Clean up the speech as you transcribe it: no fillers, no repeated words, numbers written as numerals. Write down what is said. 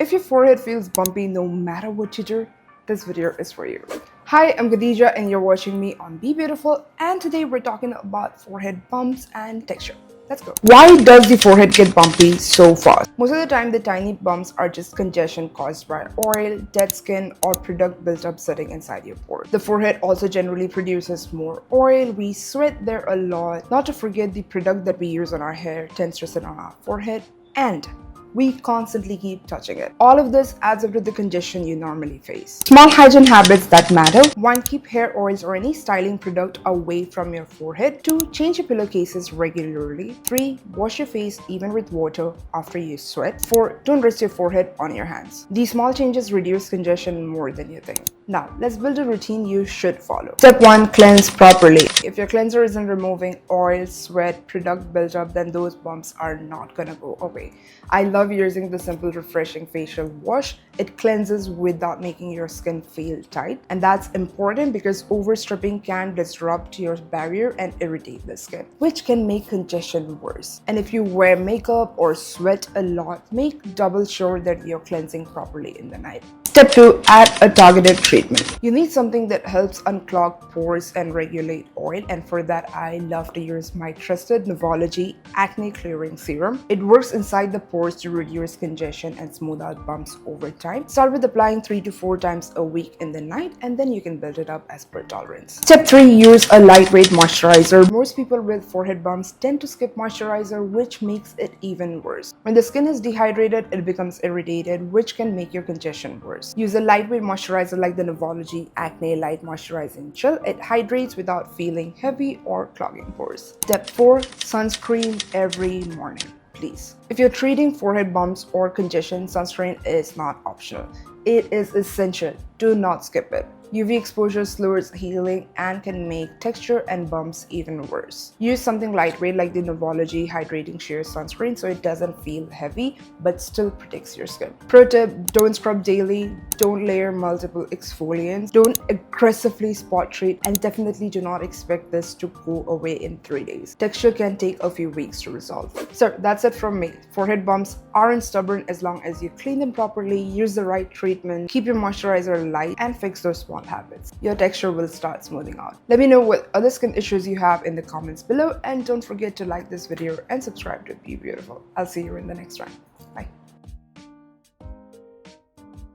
If your forehead feels bumpy no matter what you do, this video is for you. Hi, I'm Khadija and you're watching me on Be Beautiful, and today we're talking about forehead bumps and texture. Let's go. Why does the forehead get bumpy so fast? Most of the time, the tiny bumps are just congestion caused by oil, dead skin, or product buildup sitting inside your pores. The forehead also generally produces more oil. We sweat there a lot. Not to forget, the product that we use on our hair tends to sit on our forehead, and we constantly keep touching it. All of this adds up to the congestion you normally face. Small hygiene habits that matter. 1. Keep hair oils or any styling product away from your forehead. 2. Change your pillowcases regularly. 3. Wash your face even with water after you sweat. 4. Don't rest your forehead on your hands. These small changes reduce congestion more than you think. Now, let's build a routine you should follow. Step 1. Cleanse properly. If your cleanser isn't removing oil, sweat, product buildup, then those bumps are not gonna go away. I love using the simple refreshing facial wash. It cleanses without making your skin feel tight, and that's important because overstripping can disrupt your barrier and irritate the skin, which can make congestion worse. And if you wear makeup or sweat a lot, make double sure that you're cleansing properly in the night. Step 2. Add a targeted treatment. You need something that helps unclog pores and regulate oil, and for that I love to use my trusted Novology Acne Clearing Serum. It works inside the pores to reduce congestion and smooth out bumps over time. Start with applying 3 to 4 times a week in the night, and then you can build it up as per tolerance. Step 3. Use a lightweight moisturizer. Most people with forehead bumps tend to skip moisturizer, which makes it even worse. When the skin is dehydrated, it becomes irritated, which can make your congestion worse. Use a lightweight moisturizer like the Novology Acne Light Moisturizing Gel. It hydrates without feeling heavy or clogging pores. Step 4. Sunscreen every morning, please. If you're treating forehead bumps or congestion, sunscreen is not optional. It is essential. Do not skip it. UV exposure slows healing and can make texture and bumps even worse. Use something lightweight like the Novology Hydrating Sheer Sunscreen so it doesn't feel heavy but still protects your skin. Pro tip: don't scrub daily, don't layer multiple exfoliants, don't aggressively spot treat, and definitely do not expect this to go away in 3 days. Texture can take a few weeks to resolve. So that's it from me. Forehead bumps aren't stubborn as long as you clean them properly, use the right treatment, keep your moisturizer light, and fix those small habits. Your texture will start smoothing out. Let me know what other skin issues you have in the comments below, and don't forget to like this video and subscribe to Be Beautiful. I'll see you in the next one.